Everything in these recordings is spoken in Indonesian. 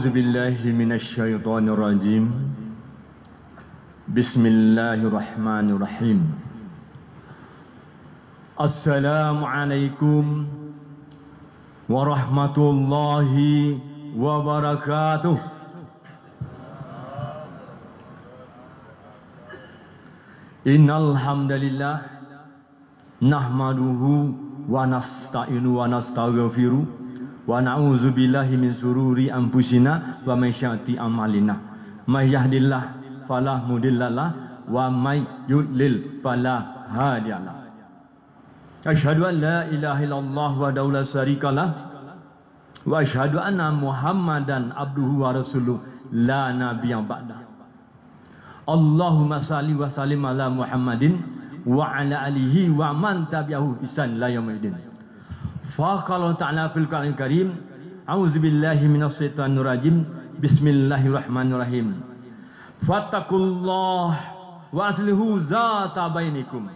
A'udzubillahi minasyaitonirrajim. Bismillahirrahmanirrahim. Assalamualaikum warahmatullahi wabarakatuh. Innal hamdalillah nahmaduhu wa nasta'inu wa nastaghfiruh wa na'udzu billahi min sururi anfusina wa min syarri amalina. May yahdihillahu fala mudhillalah wa may yudlil fala hadiyalah. Asyhadu an la ilaha illallah wahdahu la syarikalah wa asyhadu anna Muhammadan abduhu wa rasuluh la nabiyya ba'da. Allahumma salli wa sallim ala Muhammadin wa ala alihi wa man tabi'ahu ihsan ila yaumil. Fa qala ta'ala fil Qur'anil Karim, a'udzubillahi minasyaitonir rajim. Bismillahirrahmanirrahim. Fattaqullaha wa aslihu zata bainikum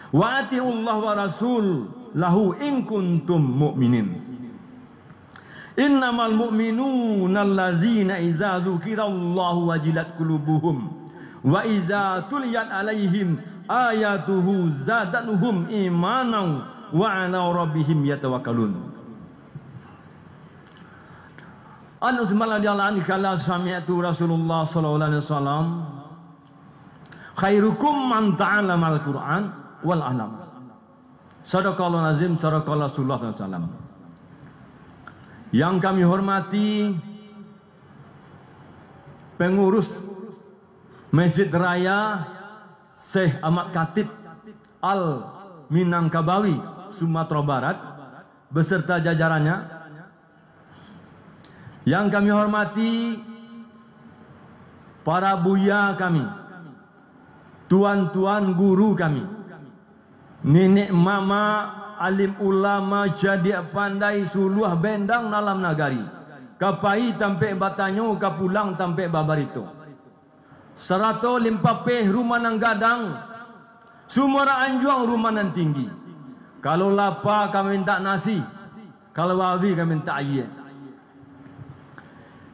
wa atiullaha wa rasulahu in kuntum mu'minin. Innamal mu'minuna allazina idza dzukirallahu wajilat qulubuhum wa idza tuliyat alaihim ayatuhu zadatuhum imanan wa ala rabbihim yatawakkalun. Anas radhiyallahu anhu kala sami'tu Rasulullah sallallahu alaihi wasallam khairukum man ta'allama al-Qur'an wal 'allama. Sadaqallahu azim, sadaqallahu sallallahu alaihi wasallam. Yang kami hormati pengurus Masjid Raya Syekh Ahmad Khatib Al Minangkabawi Sumatera Barat beserta jajarannya. Yang kami hormati para buya kami, tuan-tuan guru kami, nenek mama, alim ulama, jadi pandai suluh bendang dalam nagari, kapai tampe batanyo, kapulang tampe babarito, serato limpapeh rumah nang gadang, sumura anjuang rumah nan tinggi. Kalau lapar kami minta nasi, kalau wabi kami minta air.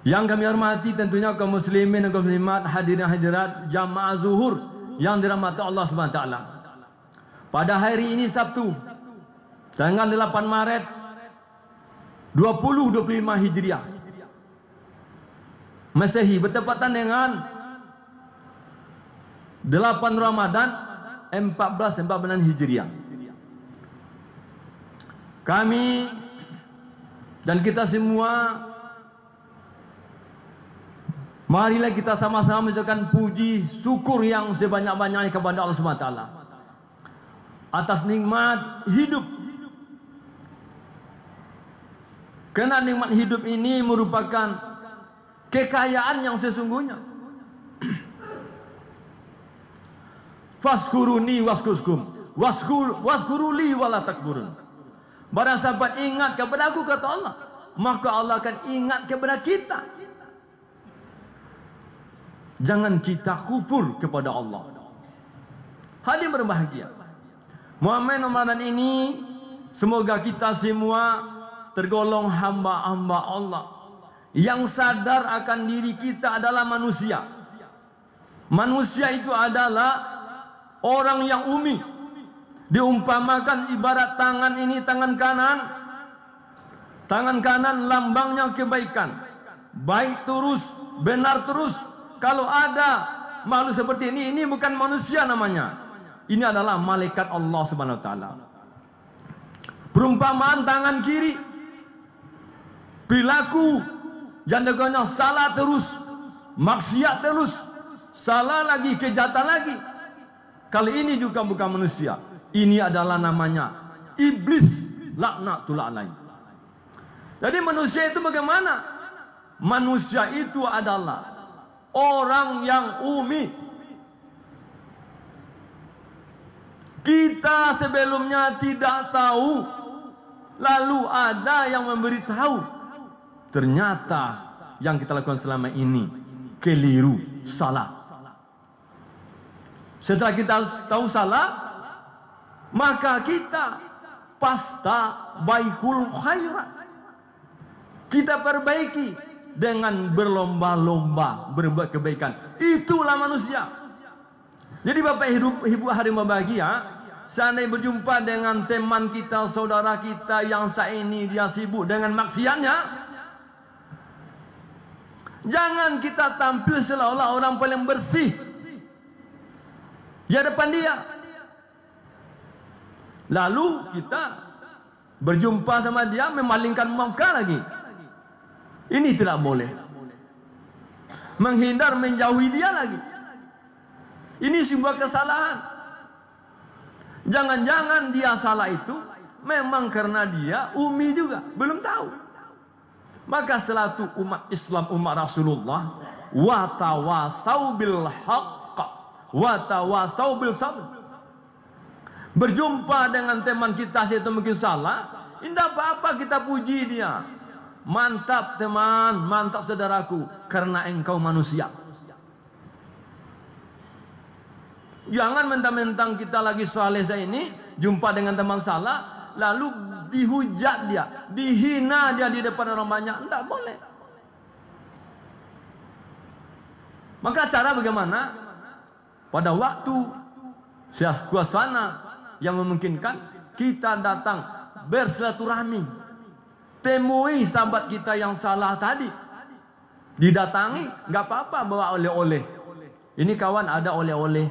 Yang kami hormati tentunya kaum muslimin dan kaum muslimat, hadirin hadirat jamaah zuhur yang dirahmati Allah Subhanahu wa taala. Pada hari ini Sabtu tanggal 8 Maret 2025 Hijriah Masehi bertepatan dengan 8 Ramadan 1446 Hijriah. Kami dan kita semua, marilah kita sama-sama mengucapkan puji syukur yang sebanyak-banyaknya kepada Allah SWT atas nikmat hidup. Karena nikmat hidup ini merupakan kekayaan yang sesungguhnya. Faskuruni waskuskum waskuruli wala takburun. Barang sahabat ingat kepada aku, kata Allah, maka Allah akan ingat kepada kita. Jangan kita kufur kepada Allah. Hadirin berbahagia, Muhammad Ramadan ini semoga kita semua tergolong hamba-hamba Allah yang sadar akan diri kita adalah manusia. Manusia itu adalah orang yang umi. Diumpamakan ibarat tangan ini, tangan kanan. Tangan kanan lambangnya kebaikan, baik terus, benar terus. Kalau ada makhluk seperti ini bukan manusia namanya. Ini adalah malaikat Allah Subhanahu wa taala. Perumpamaan tangan kiri, perilaku yang dengannya salah terus, maksiat terus, salah lagi, kejahatan lagi. Kali ini juga bukan manusia. Ini adalah namanya iblis, laknatullah alaih. Jadi manusia itu bagaimana? Manusia itu adalah orang yang umi. Kita sebelumnya tidak tahu, lalu ada yang memberitahu. Ternyata yang kita lakukan selama ini keliru, salah. Setelah kita tahu salah, maka kita pasta baikul khairat, kita perbaiki dengan berlomba-lomba berbuat kebaikan. Itulah manusia. Jadi Bapak Ibu hadirin berbahagia, seandainya berjumpa dengan teman kita, saudara kita yang saat ini dia sibuk dengan maksiatnya, jangan kita tampil seolah-olah orang paling bersih di hadapan dia. Lalu kita berjumpa sama dia memalingkan muka lagi. Ini tidak boleh. Menghindar, menjauhi dia lagi. Ini sebuah kesalahan. Jangan-jangan dia salah itu memang karena dia umi juga, belum tahu. Maka selaku umat Islam, umat Rasulullah, wa tawasau bil haqq wa tawasau bil sabr. Berjumpa dengan teman kita itu mungkin salah, tidak apa-apa kita puji dia. Mantap teman, mantap saudaraku, karena engkau manusia. Jangan mentang-mentang kita lagi saleh saya ini, jumpa dengan teman salah, lalu dihujat dia, dihina dia di depan orang banyak. Tidak boleh. Maka cara bagaimana? Pada waktu suasana yang memungkinkan, kita datang bersilaturahmi, temui sahabat kita yang salah tadi, didatangi, nggak apa-apa bawa oleh-oleh. Ini kawan ada oleh-oleh,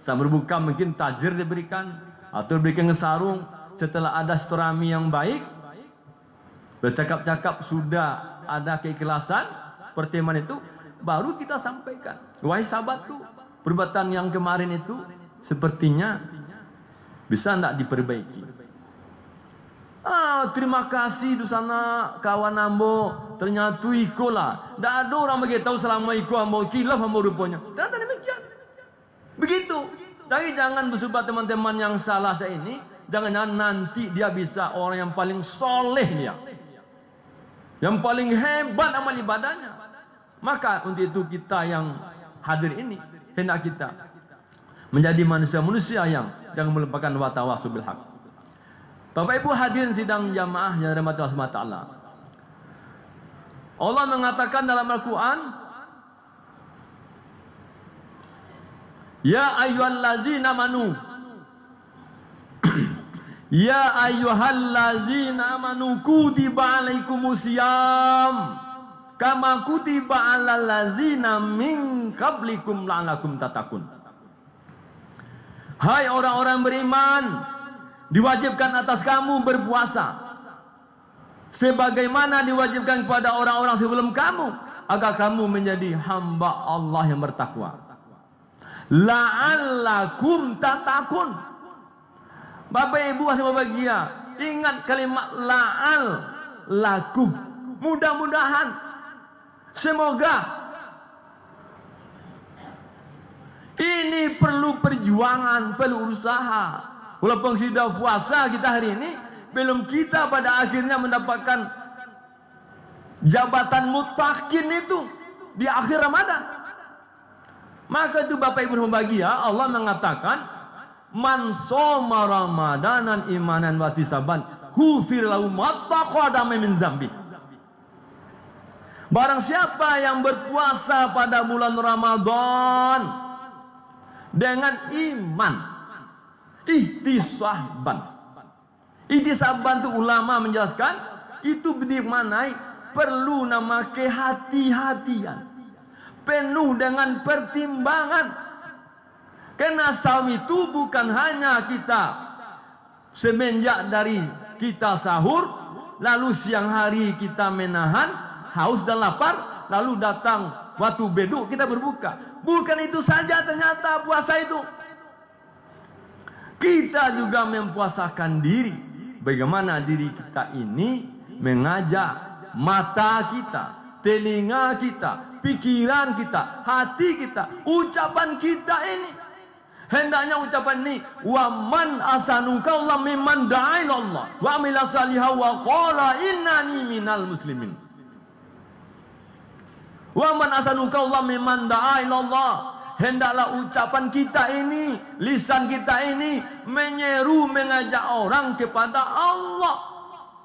saat berbuka mungkin tajir diberikan atau diberikan sarung. Setelah ada silaturahmi yang baik, bercakap-cakap sudah ada keikhlasan pertemuan itu, baru kita sampaikan, wahai sahabatku, perbuatan yang kemarin itu sepertinya bisa tidak diperbaiki. Terima kasih di sana kawan ambo, ternyata iko lah. Tidak ada orang begitu selama iko ambo kilaf ambo rupanya. Ternyata demikian. Begitu. Tapi jangan bersubat teman-teman yang salah saya ini. Jangan-jangan nanti dia bisa orang yang paling soleh dia, yang paling hebat amal ibadahnya. Maka untuk itu kita yang hadir ini, hendak kita menjadi manusia-manusia yang jangan melupakan wa tawasau bil haq. Bapak Ibu hadirin sidang jamaah yang dirahmati Allah Subhanahu wa taala. Allah mengatakan dalam Al-Qur'an, ya ayyuhallazina amanu ya ayyuhallazina amanu kutiba alaikumusiyam kama kutiba alal ladzina min qablikum la'allakum tattaqun. Hai orang-orang beriman, diwajibkan atas kamu berpuasa sebagaimana diwajibkan kepada orang-orang sebelum kamu, agar kamu menjadi hamba Allah yang bertakwa. La'allakum tattaqun. Bapak Ibu masih berbahagia, ingat kalimat la'al lakum. Mudah-mudahan, semoga. Ini perlu perjuangan, perlu usaha. Walaupun sudah puasa kita hari ini, belum kita pada akhirnya mendapatkan jabatan mutakin itu di akhir Ramadan. Maka itu Bapak Ibu berbahagia, Allah mengatakan, man shoma ramadanan imanan wa ihtisaban ghufir lahu ma taqaddama min dzambi. Barang siapa yang berpuasa pada bulan Ramadan dengan iman, ihtisaban. Ihtisaban itu ulama menjelaskan, itu dimaknai perlu nama kehati-hatian, penuh dengan pertimbangan. Karena saum itu bukan hanya kita semenjak dari kita sahur, lalu siang hari kita menahan haus dan lapar, lalu datang waktu beduk kita berbuka. Bukan itu saja ternyata puasa itu. Kita juga mempuasakan diri. Bagaimana diri kita ini mengajak mata kita, telinga kita, pikiran kita, hati kita, ucapan kita ini. Hendaknya ucapan ini, wa man asanu qawlan mimman da'a ila Allah wa amila salihan wa qala innani minal muslimin. Wa man asanu qawlan mimman da'a ila Allah. Hendaklah ucapan kita ini, lisan kita ini menyeru, mengajak orang kepada Allah.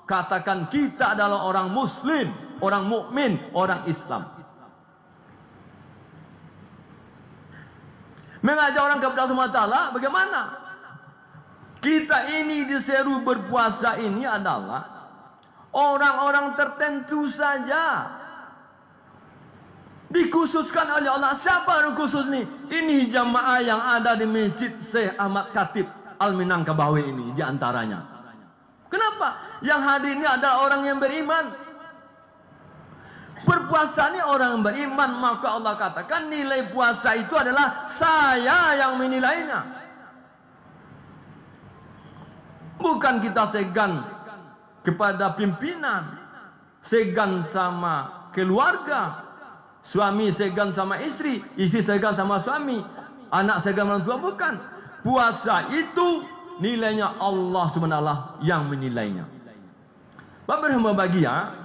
Katakan kita adalah orang muslim. orang mukmin, orang Islam. Mengajak orang kepada Allah SWT, bagaimana? Kita ini diseru berpuasa ini adalah orang-orang tertentu saja. Dikhususkan oleh Allah. Siapa yang khusus nih? Ini jamaah yang ada di Masjid Syekh Ahmad Khatib Al-Minangkabawi ini diantaranya. Kenapa? Yang hadir ini adalah orang yang beriman. Berpuasa ini orang yang beriman. Maka Allah katakan nilai puasa itu adalah saya yang menilainya. Bukan kita segan kepada pimpinan, segan sama keluarga, suami segan sama istri segan sama suami, anak segan orang tua, bukan. Puasa itu nilainya Allah SWT yang menilainya. Bapak berbahagia,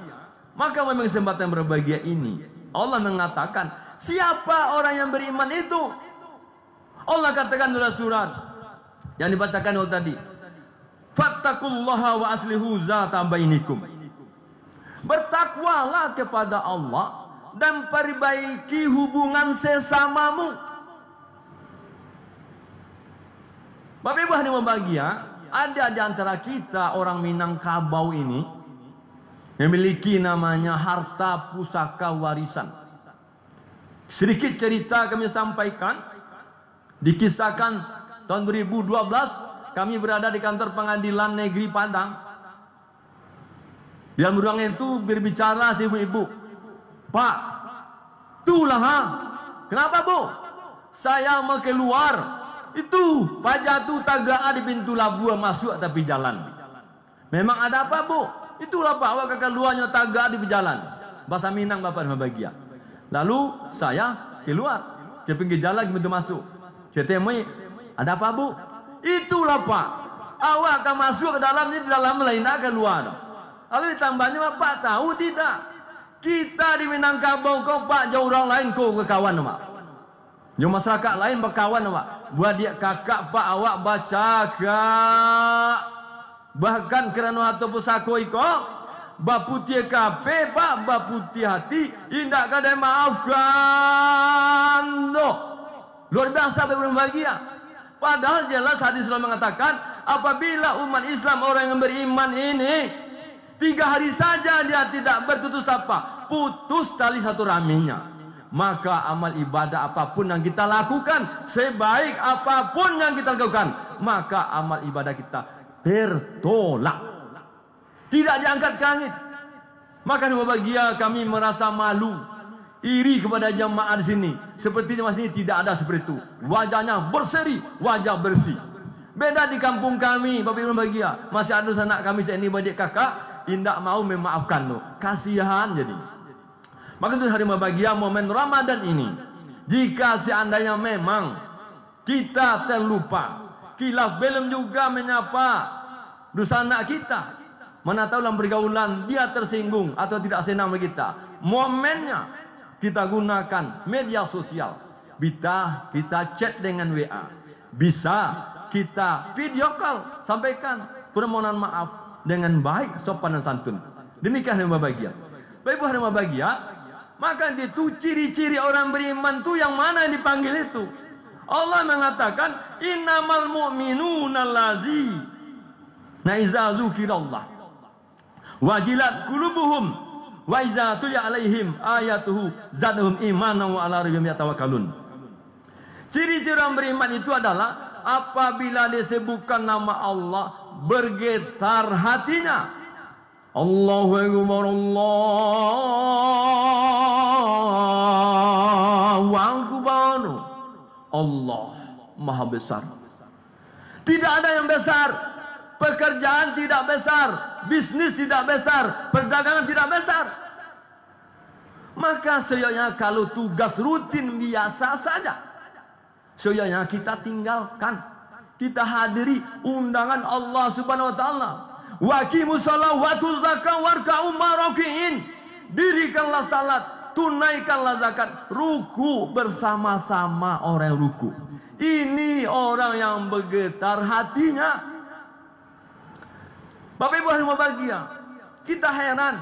maka memang kesempatan berbahagia ini Allah mengatakan siapa orang yang beriman itu. Allah katakan dalam surat yang dibacakan oleh tadi, fattaqullaha wa aslihu zata bainikum. Bertakwalah kepada Allah dan perbaiki hubungan sesamamu. Bapak Ibu hadirin berbahagia, ada di antara kita orang Minangkabau ini memiliki namanya harta pusaka warisan. Sedikit cerita kami sampaikan, dikisahkan tahun 2012 kami berada di kantor pengadilan negeri Padang. Dalam ruangan itu berbicara si ibu-ibu, Pak, itulah ha. Kenapa bu? Saya mau keluar, itu pajatu tagaa di pintu labuan masuk tapi jalan. Memang ada apa bu? Itulah pak, awak keluarnya tagaa di jalan. Bahasa Minang bapak bahagia. Lalu saya keluar ke pinggir jalan pintu masuk. Saya temui, ada apa bu? Itulah pak, awak akan masuk ke dalam ini, di dalam lain akan keluar. Lalu ditambahnya pak tahu tidak, kita di Minangkabau kau pak jauh orang lain kau ke kawan pak, jauh masyarakat lain berkawan pak. Buat dia kakak pak awak baca kak, bahkan kerana atau pusako iko baputi kape pak baputi hati indak kada maafkan doh. Luar biasa berbahagia. Padahal jelas hadis Rasul mengatakan apabila umat Islam orang yang beriman ini 3 hari saja dia tidak bertutur sapa, putus tali satu raminya, maka amal ibadah apapun yang kita lakukan, sebaik apapun yang kita lakukan, maka amal ibadah kita tertolak, tidak diangkat ke langit. Maka bahagia kami merasa malu, iri kepada jamaah di sini. Sepertinya masih tidak ada seperti itu. Wajahnya berseri, wajah bersih. Beda di kampung kami, Bapak Ibu bahagia. Masih ada anak kami ini badik kakak, tidak mau memaafkan lo. Kasihan jadi. Maka itu hari bahagia momen Ramadan ini. Jika seandainya memang kita terlupa, kilaf belum juga menyapa dosa anak kita, mana tahu dalam pergaulan dia tersinggung atau tidak senang dengan kita. Momennya kita gunakan media sosial. Kita chat dengan WA. Bisa kita video call, sampaikan permohonan maaf dengan baik, sopan dan santun. Demikian yang bahagia. Baik Ibu yang bahagia, maka itu ciri-ciri orang beriman itu yang mana yang dipanggil itu. Allah mengatakan innamal mu'minuna allazina iza dzukirallah wajilat qulubuhum wa iza tuliyat alaihim ayatuhu zadahum imanan wa ala rabbihim yatawakkalun. Ciri-ciri orang beriman itu adalah apabila disebutkan nama Allah bergetar hatinya. Allahu akbar, Allahu akbar. Allah Maha besar. Tidak ada yang besar. Pekerjaan tidak besar, bisnis tidak besar, perdagangan tidak besar. Maka seyogyanya kalau tugas rutin biasa saja, seyogyanya kita tinggalkan, kita hadiri undangan Allah Subhanahu wa taala. Wa aqimus shalah wa atuz zakah warka'u ma'rakiin. Dirikanlah salat, tunaikanlah zakat, ruku bersama-sama orang yang ruku. Ini orang yang bergetar hatinya. Bapak Ibu yang bahagia, kita heran,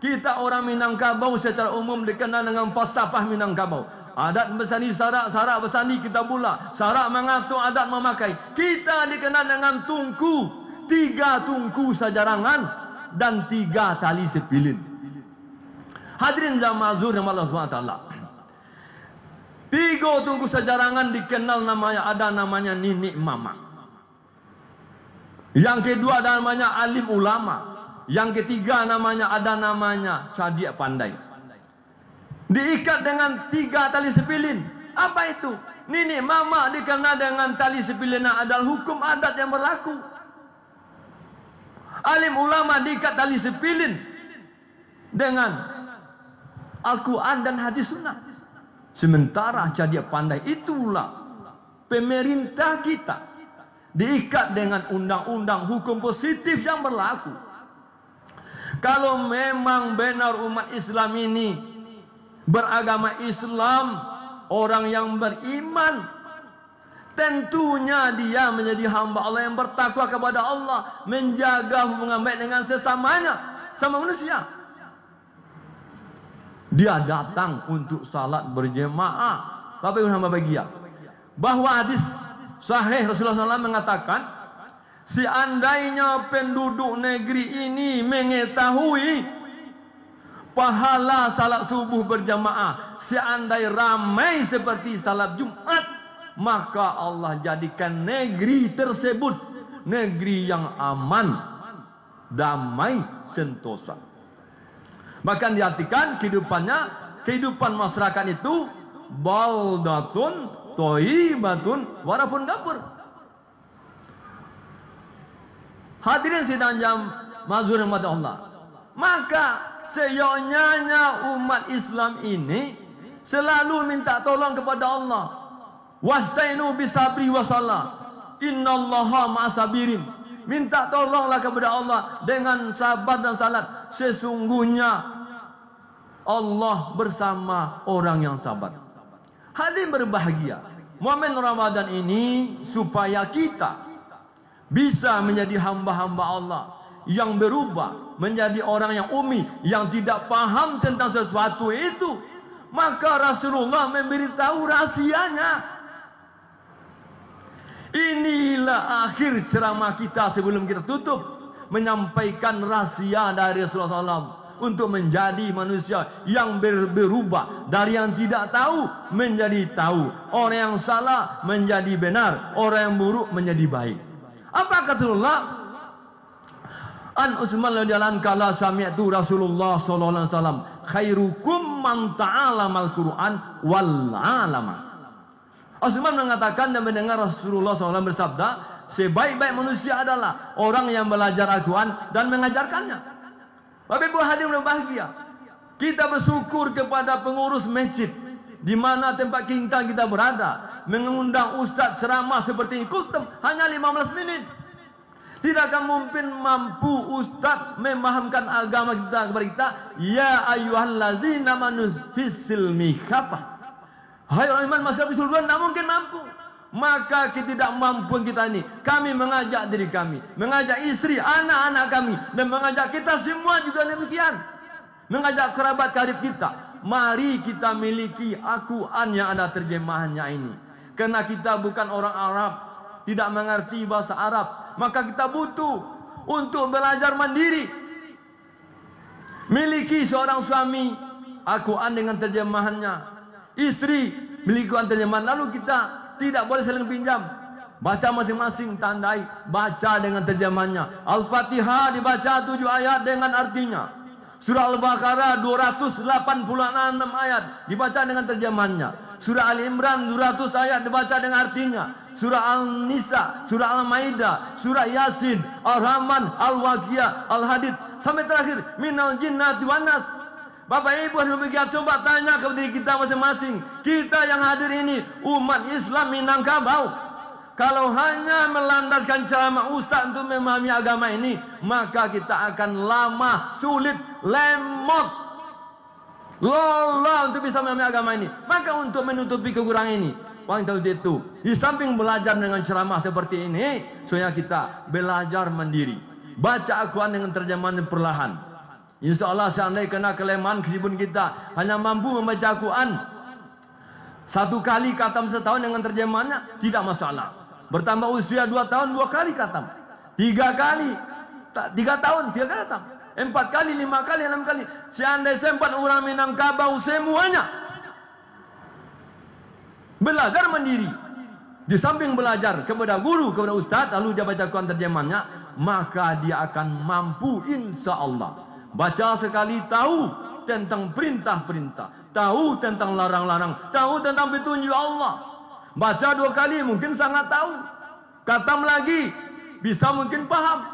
Kita orang Minangkabau secara umum dikenal dengan falsafah Minangkabau. Adat bersani sarak, sarak bersani kita pula. Sarak mengatur, adat memakai. Kita dikenal dengan tungku. 3 tungku sajarangan dan 3 tali sepilin. Hadirin jamaah zuhur yang Allah SWT. 3 tungku sajarangan dikenal namanya, ada namanya Nini Mama. Yang kedua ada namanya alim ulama. Yang ketiga namanya ada namanya Cadiak Pandai. Diikat dengan 3 tali sepilin. Apa itu? Nini Mama dikenal dengan tali sepilin adalah hukum adat yang berlaku. Alim ulama diikat tali sepilin dengan Al-Quran dan hadis sunnah. Sementara Cadiak Pandai itulah pemerintah kita diikat dengan undang-undang hukum positif yang berlaku. Kalau memang benar umat Islam ini beragama Islam, orang yang beriman, tentunya dia menjadi hamba Allah yang bertakwa kepada Allah, menjaga hubungan baik dengan sesamanya, sama manusia. Dia datang untuk salat berjemaah. Bapak Ibu hamba bahagia, bahwa hadis sahih Rasulullah SAW mengatakan, seandainya penduduk negeri ini mengetahui pahala salat subuh berjamaah seandainya ramai seperti salat Jumat, maka Allah jadikan negeri tersebut negeri yang aman, damai, sentosa. Bahkan diartikan kehidupan masyarakat itu baldatun thayyibatun warafun ghafur. Hadirin sidang jam mazhur rahmat Allah. Maka seyogyanya umat Islam ini selalu minta tolong kepada Allah. Wastainu bisabri wasalah. Innallaha ma'asabirin. Minta tolonglah kepada Allah dengan sabar dan salat. Sesungguhnya Allah bersama orang yang sabar. Hadirin berbahagia, momen Ramadan ini supaya kita bisa menjadi hamba-hamba Allah yang berubah menjadi orang yang umi, yang tidak paham tentang sesuatu itu. Maka Rasulullah memberitahu rahasianya. Inilah akhir ceramah kita sebelum kita tutup, menyampaikan rahasia dari Rasulullah SAW untuk menjadi manusia yang berubah dari yang tidak tahu menjadi tahu, orang yang salah menjadi benar, orang yang buruk menjadi baik. Apa kata Rasulullah? An Utsman radhiyallahu anhu kala sami'tu Rasulullah sallallahu alaihi wasallam khairukum man ta'alamal Qur'an wal 'alama. Utsman mengatakan dan mendengar Rasulullah SAW bersabda, sebaik-baik manusia adalah orang yang belajar Al-Quran dan mengajarkannya. Bapak Ibu hadirin berbahagia, kita bersyukur kepada pengurus masjid di mana tempat kita berada, mengundang ustaz ceramah seperti ini. Kultum hanya 15 menit. Tidak akan mungkin mampu ustaz memahamkan agama kita kepada kita. Ya ayyuhallazina amanu fisilmi khafah. Hai orang iman masih habis surga, tidak mungkin mampu. Maka ketidakmampuan kita ini, kami mengajak diri kami, mengajak istri, anak-anak kami, dan mengajak kita semua juga demikian. Mengajak kerabat karib kita. Mari kita miliki Al-Quran yang ada terjemahannya ini. Karena kita bukan orang Arab, tidak mengerti bahasa Arab, maka kita butuh untuk belajar mandiri. Miliki seorang suami Al-Quran dengan terjemahannya, istri miliki Al-Quran terjemahan, lalu kita tidak boleh saling pinjam. Baca masing-masing, tandai, baca dengan terjemahannya. Al-Fatihah dibaca 7 ayat dengan artinya. Surah Al-Baqarah 286 ayat dibaca dengan terjemahannya. Surah Al-Imran 200 ayat dibaca dengan artinya. Surah Al-Nisa, Surah Al-Maidah, Surah Yasin, Al-Rahman, Al-Waqiah, Al-Hadid, sampai terakhir Minal Jinnati wan Nas. Bapak Ibu yang berbahagia, coba tanya kepada diri kita masing-masing. Kita yang hadir ini umat Islam Minangkabau. Kalau hanya melandaskan ceramah ustaz untuk memahami agama ini, maka kita akan lama, sulit, lemot, lelah untuk bisa memahami agama ini. Maka untuk menutupi kekurangan ini, wanita itu di samping belajar dengan ceramah seperti ini, soalnya kita belajar mandiri, baca Al-Quran dengan terjemahan perlahan. InsyaAllah seandainya kena kelemahan kesibukan kita hanya mampu membaca Quran 1 kali khatam setahun dengan terjemahannya, tidak masalah. Bertambah usia 2 tahun 2 kali khatam, 3 kali 3 tahun 3 kali khatam, 4 kali 5 kali 6 kali. Seandainya sempat orang Minangkabau semuanya belajar mandiri, di samping belajar kepada guru, kepada ustaz, lalu dia baca Quran terjemahannya, maka dia akan mampu insya-Allah. Baca sekali tahu tentang perintah-perintah, tahu tentang larang-larang, tahu tentang petunjuk Allah. Baca 2 kali mungkin sangat tahu. Khatam lagi bisa mungkin paham.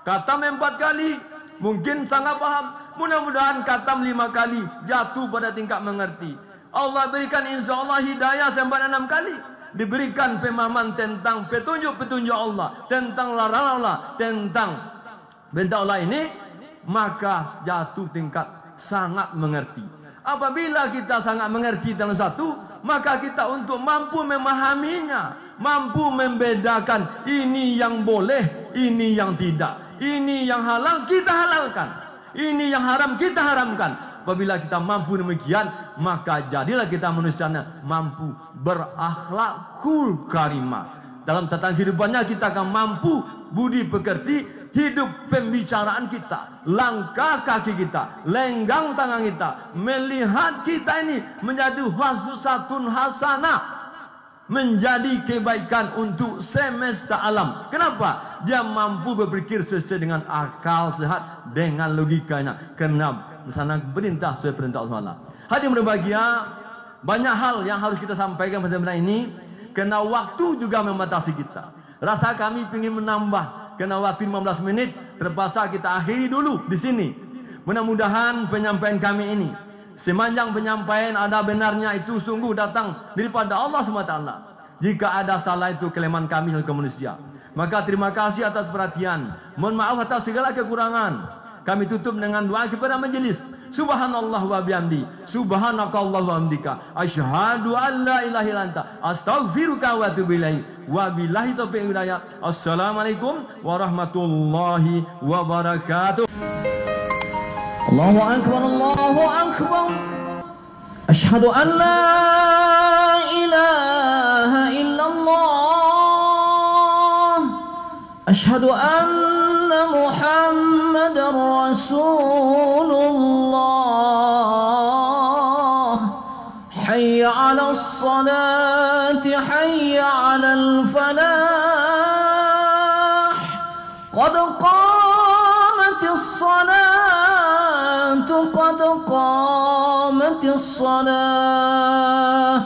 Khatam 4 kali mungkin sangat paham. Mudah-mudahan khatam 5 kali jatuh pada tingkat mengerti. Allah berikan insya-Allah hidayah sampai 6 kali. Diberikan pemahaman tentang petunjuk-petunjuk Allah, tentang larang Allah, tentang perintah Allah ini, maka jatuh tingkat sangat mengerti. Apabila kita sangat mengerti dalam satu, maka kita untuk mampu memahaminya, mampu membedakan ini yang boleh, ini yang tidak, ini yang halal kita halalkan, ini yang haram kita haramkan. Apabila kita mampu demikian, maka jadilah kita manusianya mampu berakhlakul karimah. Dalam tata kehidupannya kita akan mampu budi pekerti, hidup pembicaraan kita, langkah kaki kita, lenggang tangan kita, melihat kita ini menjadi hasratun hasanah, menjadi kebaikan untuk semesta alam. Kenapa? Dia mampu berpikir sesuai dengan akal sehat, dengan logikanya. Karena sana perintah sesuai perintah Allah. Hadirin berbahagia, banyak hal yang harus kita sampaikan pada malam ini, karena waktu juga membatasi kita. Rasa kami ingin menambah, karena waktu 15 menit terpaksa kita akhiri dulu di sini. Mudah-mudahan penyampaian kami ini, sepanjang penyampaian ada benarnya, itu sungguh datang daripada Allah SWT. Jika ada salah itu kelemahan kami sebagai manusia, maka terima kasih atas perhatian. Mohon maaf atas segala kekurangan. Kami tutup dengan doa kepada majelis. Subhanallah wa bihamdi, subhanakallah wa hamdika, asyhadu an la ilaha illa anta, astaghfiruka wa atubu ilaik. Wa billahi taufiq wal hidayah. Assalamualaikum warahmatullahi wabarakatuh. Allahu akbar, Allahu akbar. Asyhadu an la ilaha illallah. Asyhadu anna Muhammadar Rasulullah. Hayya 'alas salati, hayya 'alal falah. Qad qamatis salatu, qad qamatis salah.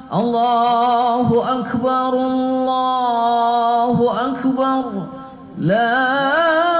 Allahu akbar, Allahu akbar. La